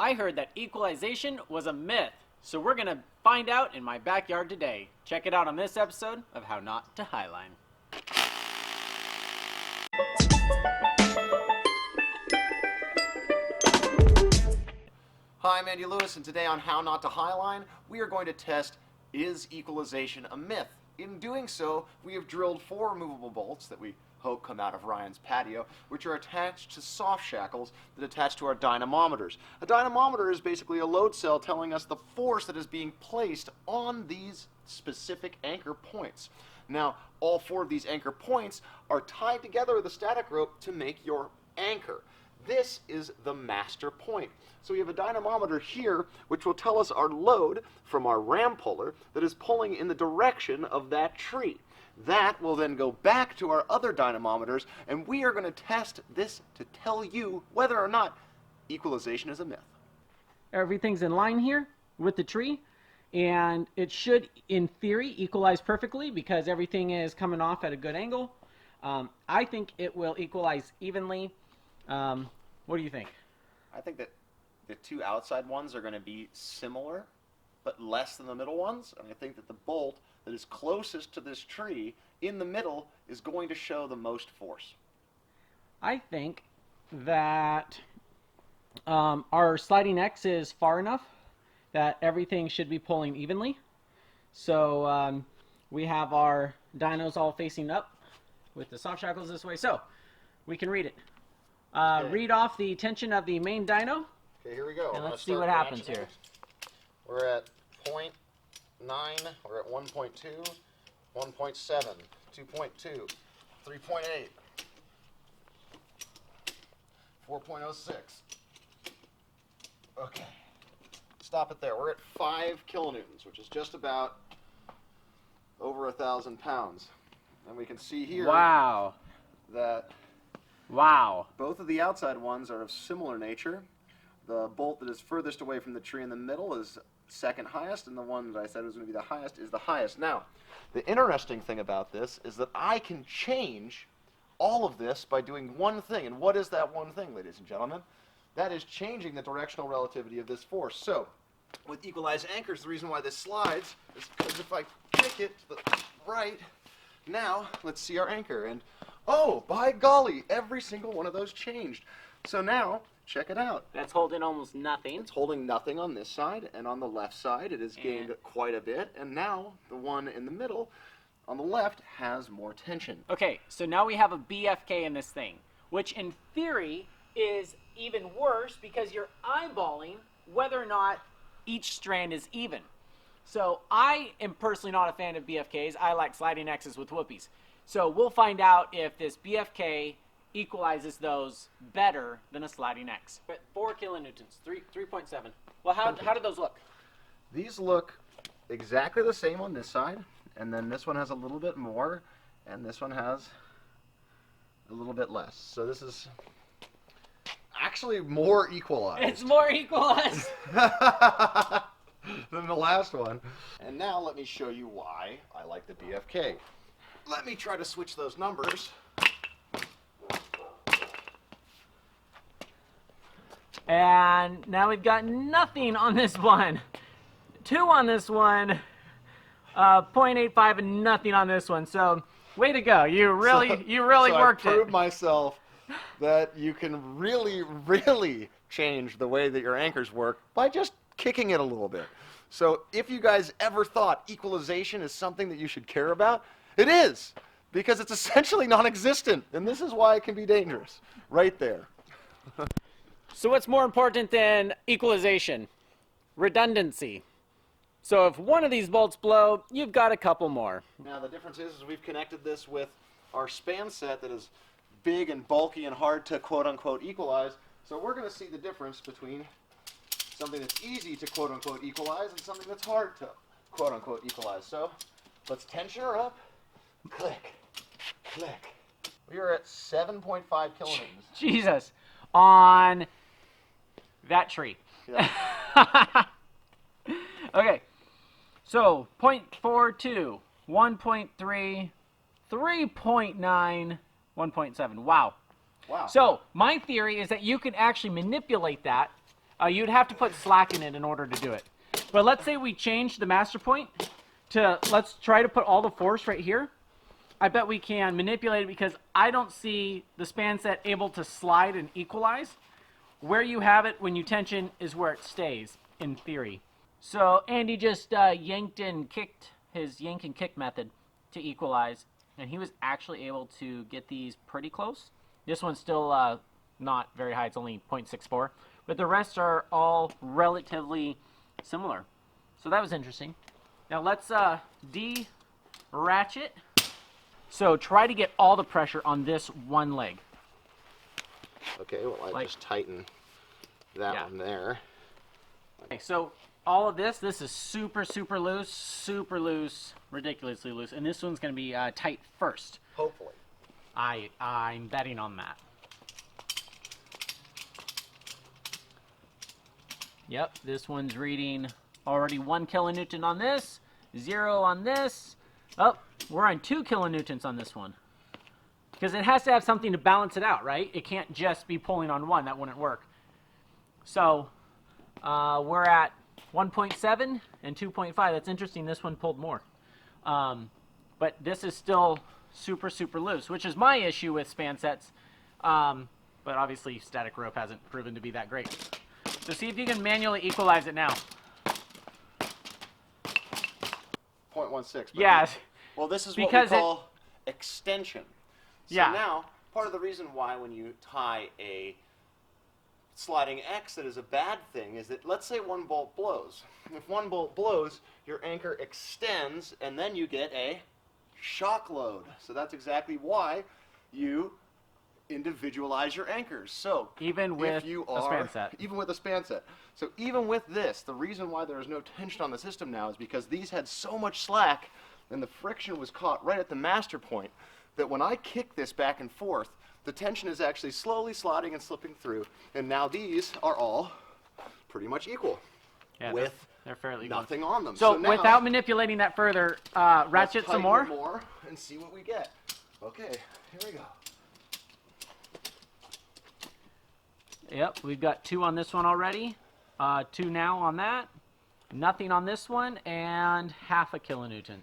I heard that equalization was a myth, so we're going to find out in my backyard today. Check it out on this episode of How Not to Highline. Hi, I'm Andy Lewis, and today on How Not to Highline, we are going to test, is equalization a myth? In doing so, we have drilled 4 removable bolts that we hope come out of Ryan's patio, which are attached to soft shackles that attach to our dynamometers. A dynamometer is basically a load cell telling us the force that is being placed on these specific anchor points. Now, all 4 of these anchor points are tied together with a static rope to make your anchor. This is the master point. So we have a dynamometer here which will tell us our load from our ram puller that is pulling in the direction of that tree. That will then go back to our other dynamometers, and we are going to test this to tell you whether or not equalization is a myth. Everything's in line here with the tree, and it should, in theory, equalize perfectly because everything is coming off at a good angle. I think it will equalize evenly. What do you think? I think that the 2 outside ones are going to be similar, but less than the middle ones. And I think that the bolt that is closest to this tree in the middle is going to show the most force. I think that our sliding X is far enough that everything should be pulling evenly. So we have our dynos all facing up with the soft shackles this way. So we can read it. Okay. Read off the tension of the main dyno. Okay, here we go. And let's see what happens here. We're at 0.9, we're at 1.2, 1.7, 2.2, 3.8, 4.06. Okay, stop it there. We're at 5 kilonewtons, which is just about over 1,000 pounds. And we can see here that both of the outside ones are of similar nature. The bolt that is furthest away from the tree in the middle is second highest, and the one that I said was going to be the highest is the highest. Now, the interesting thing about this is that I can change all of this by doing one thing. And what is that one thing, ladies and gentlemen? That is changing the directional relativity of this force. So, with equalize anchors, the reason why this slides is because if I kick it to the right, now let's see our anchor. And oh, by golly, every single one of those changed. So now, check it out. That's holding almost nothing. It's holding nothing on this side, and on the left side it has gained quite a bit, and now the one in the middle on the left has more tension. Okay, so now we have a BFK in this thing, which in theory is even worse because you're eyeballing whether or not each strand is even. So I am personally not a fan of BFKs. I like sliding X's with whoopies. So we'll find out if this BFK equalizes those better than a sliding X. But 4 kilonewtons, 3.7. Well, how do those look? These look exactly the same on this side, and then this one has a little bit more, and this one has a little bit less. So this is actually more equalized. It's more equalized than the last one. And now let me show you why I like the BFK. Let me try to switch those numbers. And now we've got nothing on this one. 2 on this one, 0.85, and nothing on this one. So, way to go! You really worked it. I proved myself that you can really change the way that your anchors work by just kicking it a little bit. So, if you guys ever thought equalization is something that you should care about, it is, because it's essentially non-existent, and this is why it can be dangerous. Right there. So what's more important than equalization? Redundancy. So if one of these bolts blow, you've got a couple more. Now the difference is we've connected this with our span set that is big and bulky and hard to quote-unquote equalize. So we're going to see the difference between something that's easy to quote-unquote equalize and something that's hard to quote-unquote equalize. So let's tension her up. Click, click. We are at 7.5 kilonewtons. Jesus. On that tree. Yeah. Okay. So 0.42, 1.3, 3.9, 1.7. Wow. Wow. So my theory is that you can actually manipulate that You'd have to put slack in it in order to do it. But let's say we change the master point to, let's try to put all the force right here. I bet we can manipulate it because I don't see the span set able to slide and equalize. Where you have it when you tension is where it stays, in theory. So Andy just yanked and kicked his yank and kick method to equalize, and he was actually able to get these pretty close. This one's still not very high, it's only 0.64, but the rest are all relatively similar. So that was interesting. Now let's de-ratchet. So try to get all the pressure on this one leg. Okay, well, I just tighten that one there. Okay, so all of this is super loose, ridiculously loose, and this one's going to be tight first. Hopefully. I'm betting on that. Yep, this one's reading already 1 kilonewton on this, 0 on this. Oh, we're on 2 kilonewtons on this one. Because it has to have something to balance it out, right? It can't just be pulling on one. That wouldn't work. So we're at 1.7 and 2.5. That's interesting. This one pulled more. But this is still super loose, which is my issue with span sets. But obviously static rope hasn't proven to be that great. So see if you can manually equalize it now. 0.16. Yeah. Well, this is because what we call extension. So Yeah. now, part of the reason why when you tie a sliding X that is a bad thing is that, let's say one bolt blows. If one bolt blows, your anchor extends, and then you get a shock load. So that's exactly why you individualize your anchors. So even with a span set. Even with a span set. So even with this, the reason why there is no tension on the system now is because these had so much slack and the friction was caught right at the master point that when I kick this back and forth, the tension is actually slowly sliding and slipping through, and now these are all pretty much equal, Yeah, with they're fairly nothing on them. So now, without manipulating that further, ratchet some more. And see what we get. Okay, here we go. Yep, we've got 2 on this one already. 2 now on that. Nothing on this one, and half a kilonewton.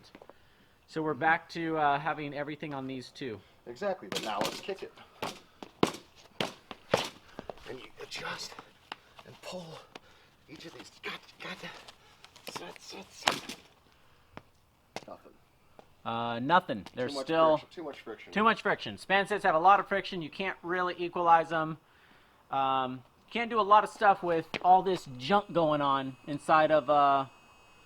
So we're back to having everything on these 2. Exactly, but now let's kick it. And you adjust and pull each of these. Nothing. Nothing. There's still too much friction. too much friction. Span sets have a lot of friction. You can't really equalize them. Can't do a lot of stuff with all this junk going on inside of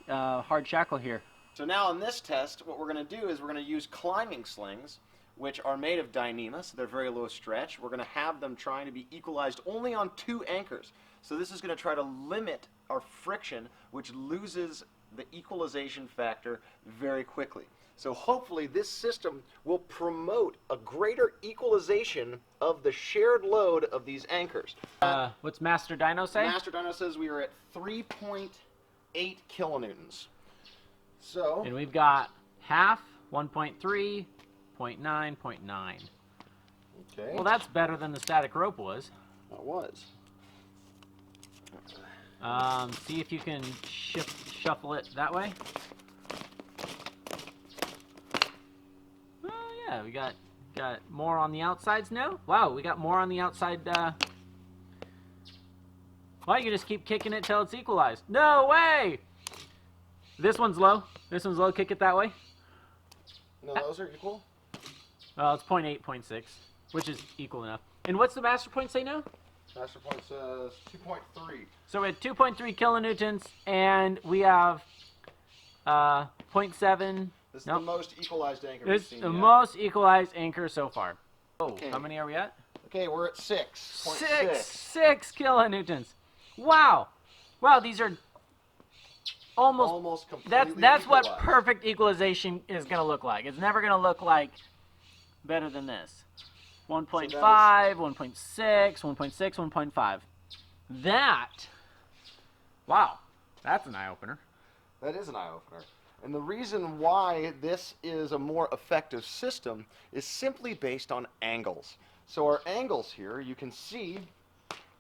hard shackle here. So now in this test, what we're going to do is we're going to use climbing slings, which are made of Dyneema, so they're very low stretch. We're going to have them trying to be equalized only on 2 anchors. So this is going to try to limit our friction, which loses the equalization factor very quickly. So hopefully this system will promote a greater equalization of the shared load of these anchors. What's Master Dyno say? Master Dyno says we are at 3.8 kilonewtons. So, And we've got half, 1.3, 0.9, 0.9. okay. Well, that's better than the static rope was. That was. See if you can shuffle it that way. Oh yeah, we got more on the outsides now. Wow, we got more on the outside. Well, you can just keep kicking it till it's equalized. No way! This one's low. This one's low. Kick it that way. No, those are equal. Well, it's 0.8, 0.6, which is equal enough. And what's the master point say now? Master point says 2.3. So we had 2.3 kilonewtons, and we have 0.7. This is the most equalized anchor we've This is seen the yet. most equalized anchor so far. Oh, Okay. how many are we at? Okay, we're at 6.6. 6 kilonewtons. Wow. Wow, these are almost completely that's what equalized. perfect equalization is going to look like. It's never going to look like better than this. 1.5, 1.6, 1.6, 1.5. That, wow, that's an eye-opener. That is an eye-opener. And the reason why this is a more effective system is simply based on angles. So our angles here, you can see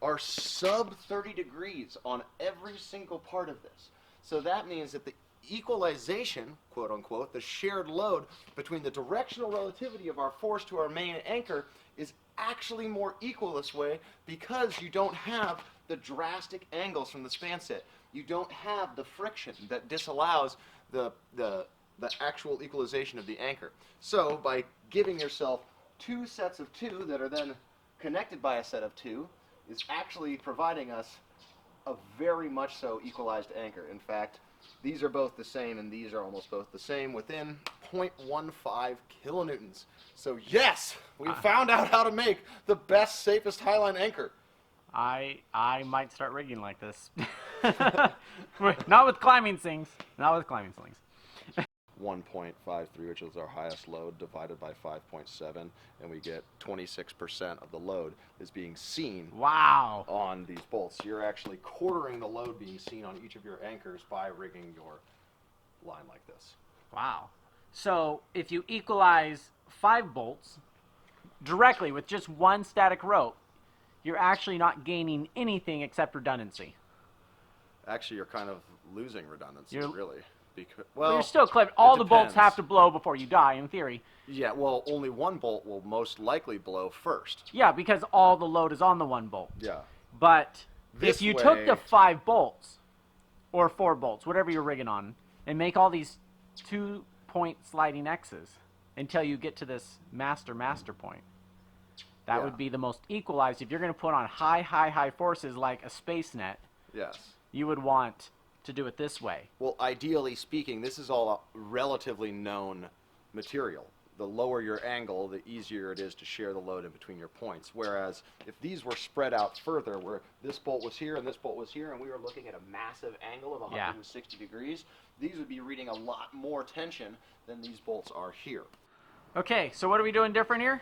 are sub 30 degrees on every single part of this. So that means that the equalization, quote unquote, the shared load between the directional relativity of our force to our main anchor is actually more equal this way because you don't have the drastic angles from the span set. You don't have the friction that disallows the actual equalization of the anchor. So by giving yourself two sets of two that are then connected by a set of two is actually providing us a very much so equalized anchor. In fact, these are both the same and these are almost both the same within 0.15 kilonewtons. So yes, we found out how to make the best, safest Highline anchor. I might start rigging like this. Not with climbing slings. Not with climbing slings. 1.53, which is our highest load, divided by 5.7, and we get 26% of the load is being seen Wow. on these bolts. You're actually quartering the load being seen on each of your anchors by rigging your line like this. Wow. So if you equalize 5 bolts directly with just one static rope, you're actually not gaining anything except redundancy. Actually, you're kind of losing redundancy, You're- really. Because, Well, well, you're still clipped. All it the bolts depends. have to blow before you die, in theory. Yeah, well, only one bolt will most likely blow first. Yeah, because all the load is on the one bolt. Yeah. But This if you way- took the 5 bolts, or 4 bolts, whatever you're rigging on, and make all these 2-point sliding X's until you get to this master point, that Yeah. would be the most equalized. If you're going to put on high forces like a space net, Yes. you would want to do it this way. Well, ideally speaking, this is all a relatively known material. The lower your angle, the easier it is to share the load in between your points. Whereas if these were spread out further, where this bolt was here and this bolt was here, and we were looking at a massive angle of 160 degrees, these would be reading a lot more tension than these bolts are here. Okay, so what are we doing different here?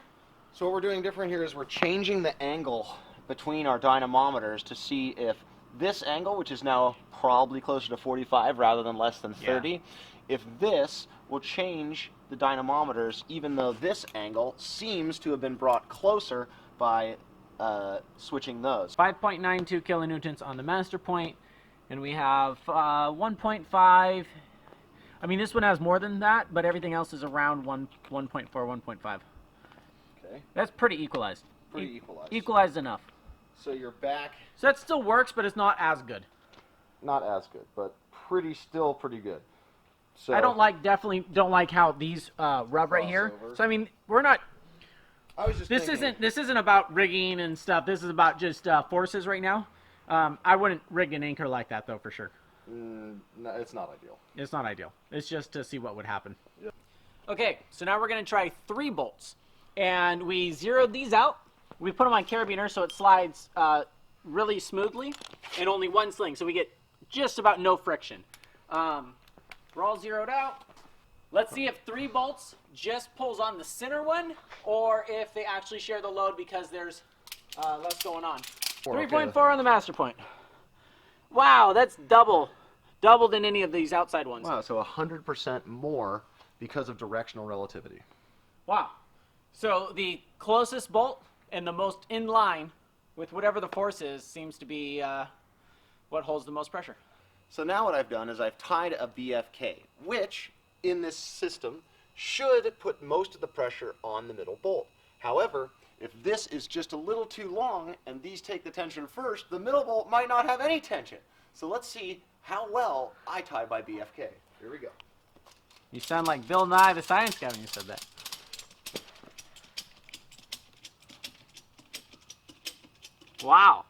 So what we're doing different here is we're changing the angle between our dynamometers to see if this angle, which is now probably closer to 45 rather than less than 30, if this will change the dynamometers, even though this angle seems to have been brought closer by switching those. 5.92 kilonewtons on the master point, and we have 1.5. I mean, this one has more than that, but everything else is around 1.4, 1.5. Okay, That's pretty equalized. pretty equalized. Equalized enough. So you're back, So that still works, but it's not as good. not as good, but still pretty good. So I definitely don't like how these rub right here. Crossover. So I mean, we're not. I was just This thinking, isn't about rigging and stuff. This is about just forces right now. I wouldn't rig an anchor like that though, for sure. no, it's not ideal. It's not ideal. It's just to see what would happen. Yeah. Okay, so now we're going to try 3 bolts. And we zeroed these out. We put them on carabiner so it slides really smoothly and only one sling. So we get just about no friction. We're all zeroed out. Let's see if 3 bolts just pulls on the center one or if they actually share the load because there's less going on. 3.4 on the master point. Wow, that's double than any of these outside ones. Wow, so 100% more because of directional relativity. Wow. So the closest bolt and the most in line with whatever the force is seems to be what holds the most pressure. So now what I've done is I've tied a BFK, which in this system should put most of the pressure on the middle bolt. However, if this is just a little too long and these take the tension first, the middle bolt might not have any tension. So let's see how well I tie my BFK. Here we go. You sound like Bill Nye the Science Guy when you said that. Wow.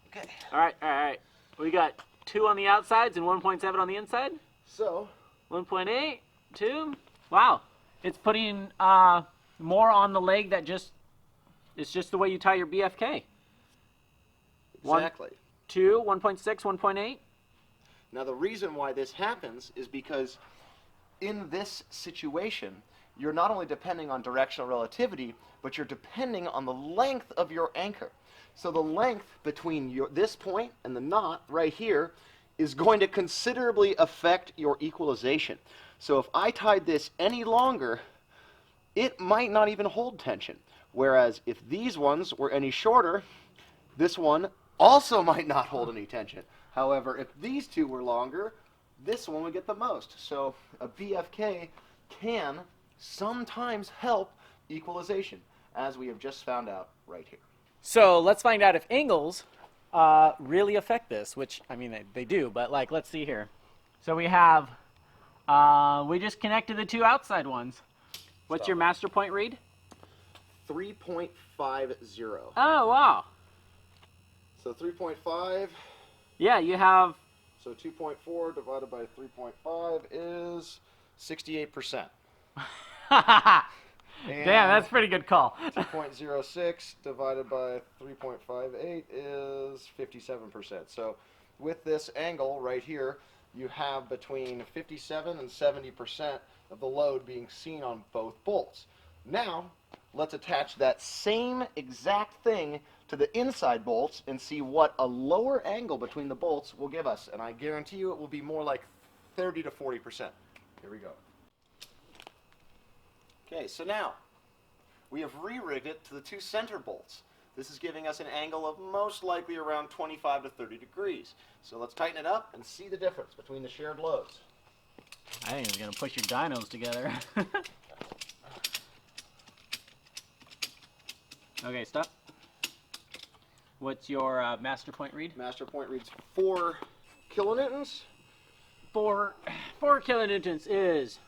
Okay. All right. We got 2 on the outsides and 1.7 on the inside. So 1.8, 2. Wow. It's putting more on the leg that it's just the way you tie your BFK. exactly. 2, 1.6, 1.8. Now the reason why this happens is because in this situation, you're not only depending on directional relativity, but you're depending on the length of your anchor. So the length between this point and the knot right here is going to considerably affect your equalization. So if I tied this any longer, it might not even hold tension. Whereas if these ones were any shorter, this one also might not hold any tension. However, if these two were longer, this one would get the most. So a BFK can sometimes help equalization, as we have just found out right here. So let's find out if angles really affect this, which, I mean, they do, but like, let's see here. So we have, we just connected the two outside ones. What's your master point read? 3.50. Oh, wow. So 3.5. Yeah, you have... So 2.4 divided by 3.5 is 68%. Damn, that's a pretty good call. 2.06 divided by 3.58 is 57%. So with this angle right here, you have between 57 and 70% of the load being seen on both bolts. Now, let's attach that same exact thing to the inside bolts and see what a lower angle between the bolts will give us. And I guarantee you it will be more like 30 to 40%. Here we go. Okay, so now we have re-rigged it to the two center bolts. This is giving us an angle of most likely around 25 to 30 degrees. So let's tighten it up and see the difference between the shared loads. I think it's going to push your dynos together. Okay, stop. What's your master point read? Master point reads 4 kilonewtons. 4 kilonewtons is,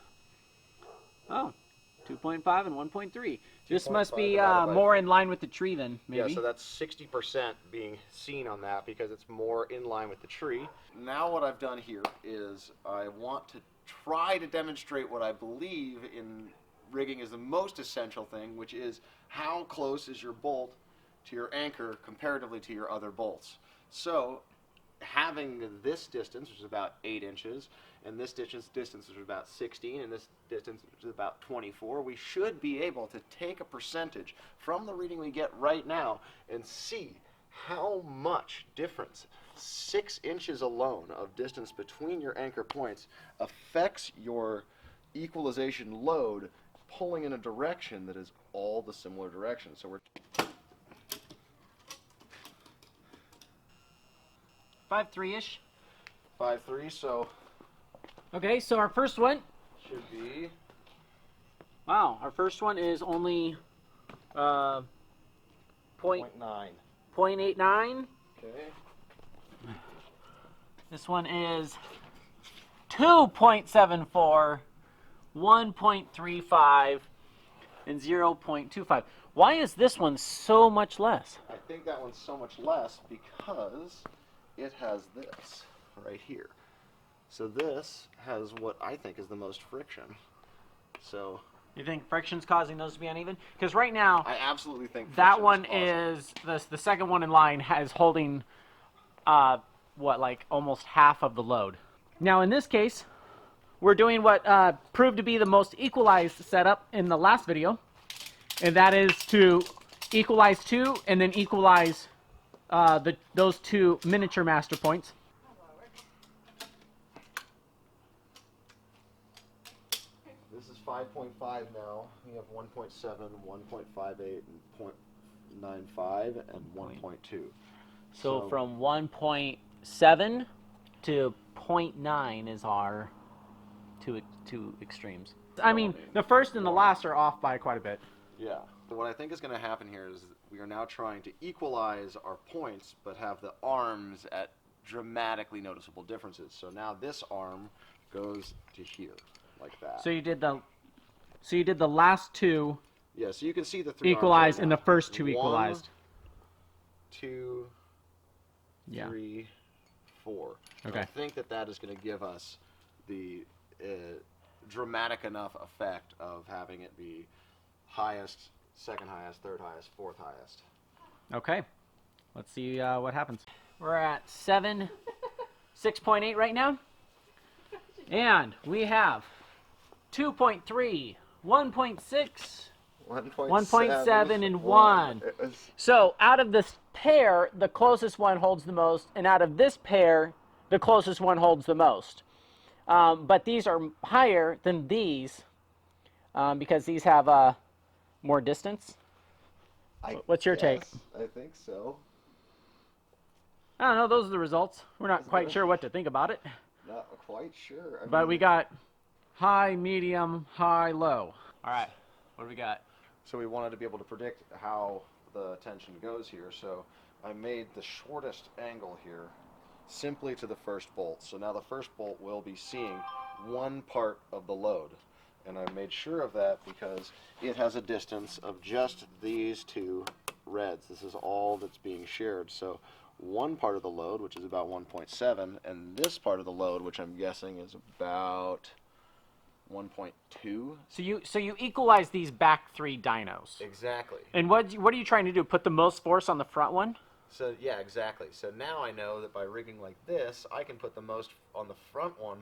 2.5 and 1.3. This must be more in line with the tree then, maybe. Yeah, so that's 60% being seen on that because it's more in line with the tree. Now what I've done here is I want to try to demonstrate what I believe in rigging is the most essential thing, which is how close is your bolt to your anchor comparatively to your other bolts. So having this distance, which is about 8 inches, and this distance which is about 16, and this distance which is about 24, we should be able to take a percentage from the reading we get right now and see how much difference 6 inches alone of distance between your anchor points affects your equalization load pulling in a direction that is all the similar direction. So we're 5.3-ish. 5.3, so Okay, so our first one, should be wow, our first one is only point, 0.9. 0.89. Okay. This one is 2.74, 1.35, and 0.25. Why is this one so much less? I think that one's so much less because it has this right here. So this has what I think is the most friction. So You think friction's causing those to be uneven? Because right now, I absolutely think that friction one is is the second one in line is holding what, like almost half of the load. Now in this case, we're doing what proved to be the most equalized setup in the last video, and that is to equalize 2 and then equalize those 2 miniature master points. This is 5.5 now. We have 1.7, 1.58, and 0.95, and 1.2. So from 1.7 to 0.9 is our two extremes. I mean, the first and the last are off by quite a bit. Yeah. So what I think is going to happen here is we are now trying to equalize our points, but have the arms at dramatically noticeable differences. So now this arm goes to here, like that. So you did the last 2 yeah, so you can see the 3 equalized arms right and now. the first 2 1, equalized. 2, Yeah. 3, 4. Okay. I think that is going to give us the dramatic enough effect of having it be highest, second highest, third highest, fourth highest. Okay. Let's see what happens. We're at 6.8 right now. And we have 2.3, 1.6, 1.7, and 1. So out of this pair, the closest one holds the most, and out of this pair, the closest one holds the most. But these are higher than these because these have more distance. What's your take? I think so. I don't know. Those are the results. We're not quite sure what to think about it. Not quite sure. But we got high, medium, high, low. All right. What do we got? So we wanted to be able to predict how the tension goes here. So I made the shortest angle here simply to the first bolt. So now the first bolt will be seeing one part of the load. And I made sure of that because it has a distance of just these two reds. This is all that's being shared. So one part of the load, which is about 1.7, and this part of the load, which I'm guessing is about 1.2. So you equalize these back three dynos. Exactly. And what are you trying to do? Put the most force on the front one? So yeah, exactly. So now I know that by rigging like this, I can put the most on the front one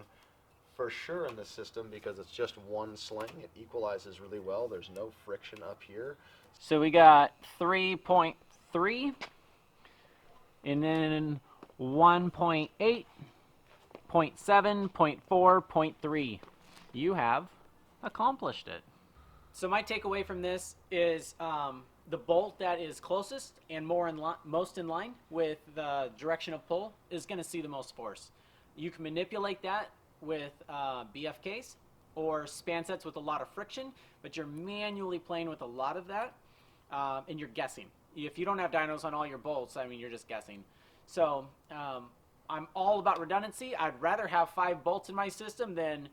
for sure in this system because it's just one sling. It equalizes really well. There's no friction up here. So we got 3.3 and then 1.8, 0.7, 0.4, 0.3. You have accomplished it. So my takeaway from this is the bolt that is closest and most in line with the direction of pull is going to see the most force. You can manipulate that with BFKs or span sets with a lot of friction, but you're manually playing with a lot of that, and you're guessing. If you don't have dynos on all your bolts, I mean, you're just guessing. So I'm all about redundancy. I'd rather have 5 bolts in my system than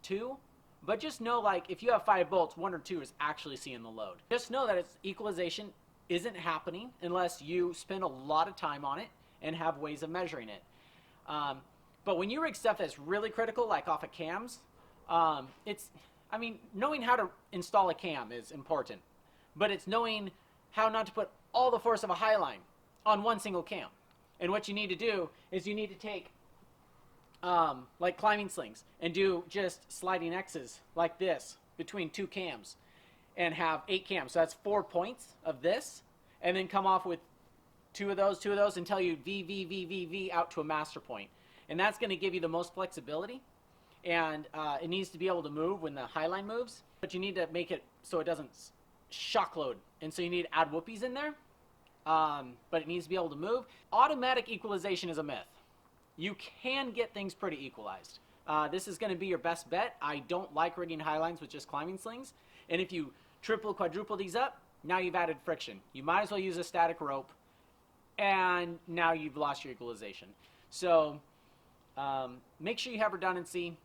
2, but just know, like, if you have 5 bolts, 1 or 2 is actually seeing the load. Just know that its equalization isn't happening unless you spend a lot of time on it and have ways of measuring it. But when you rig stuff that's really critical, like off of cams, knowing how to install a cam is important, but it's knowing how not to put all the force of a Highline on one single cam. And what you need to do is you need to take like climbing slings and do just sliding X's like this between 2 cams and have 8 cams. So that's 4 points of this, and then come off with 2 of those until you V out to a master point. And that's going to give you the most flexibility, and it needs to be able to move when the Highline moves, but you need to make it so it doesn't shock load, and so you need to add whoopies in there, but it needs to be able to move. Automatic equalization is a myth. You can get things pretty equalized. This is going to be your best bet. I don't like rigging Highlines with just climbing slings, and if you triple, quadruple these up, now you've added friction. You might as well use a static rope, and now you've lost your equalization. So make sure you have redundancy,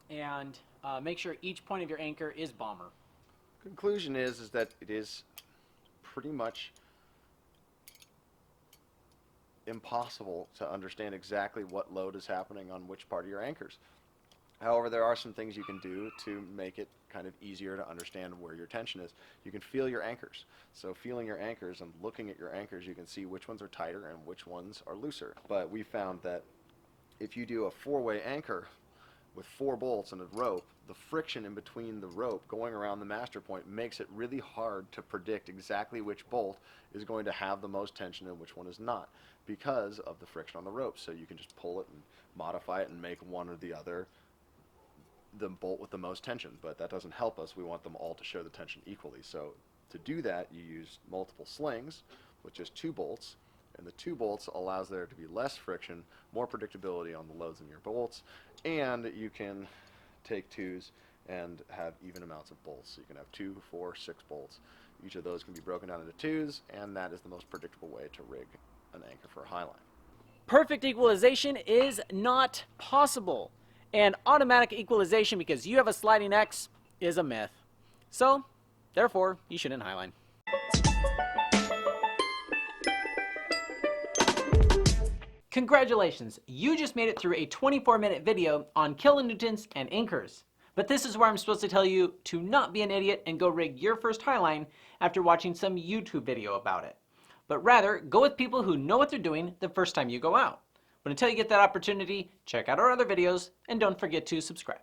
and make sure each point of your anchor is bomber. Conclusion is that it is pretty much impossible to understand exactly what load is happening on which part of your anchors. However, there are some things you can do to make it kind of easier to understand where your tension is. You can feel your anchors. So feeling your anchors and looking at your anchors, you can see which ones are tighter and which ones are looser. But we found that if you do a 4-way anchor with 4 bolts and a rope, the friction in between the rope going around the master point makes it really hard to predict exactly which bolt is going to have the most tension and which one is not, because of the friction on the rope. So you can just pull it and modify it and make one or the other the bolt with the most tension, but that doesn't help us. We want them all to share the tension equally. So to do that, you use multiple slings with just 2 bolts, and the 2 bolts allows there to be less friction, more predictability on the loads in your bolts, and you can take 2s and have even amounts of bolts. So you can have 2, 4, 6 bolts. Each of those can be broken down into 2s, and that is the most predictable way to rig an anchor for a Highline. Perfect equalization is not possible. And automatic equalization, because you have a sliding X, is a myth. So, therefore, you shouldn't Highline. Congratulations, you just made it through a 24-minute video on kilonewtons and anchors. But this is where I'm supposed to tell you to not be an idiot and go rig your first Highline after watching some YouTube video about it. But rather, go with people who know what they're doing the first time you go out. But until you get that opportunity, check out our other videos and don't forget to subscribe.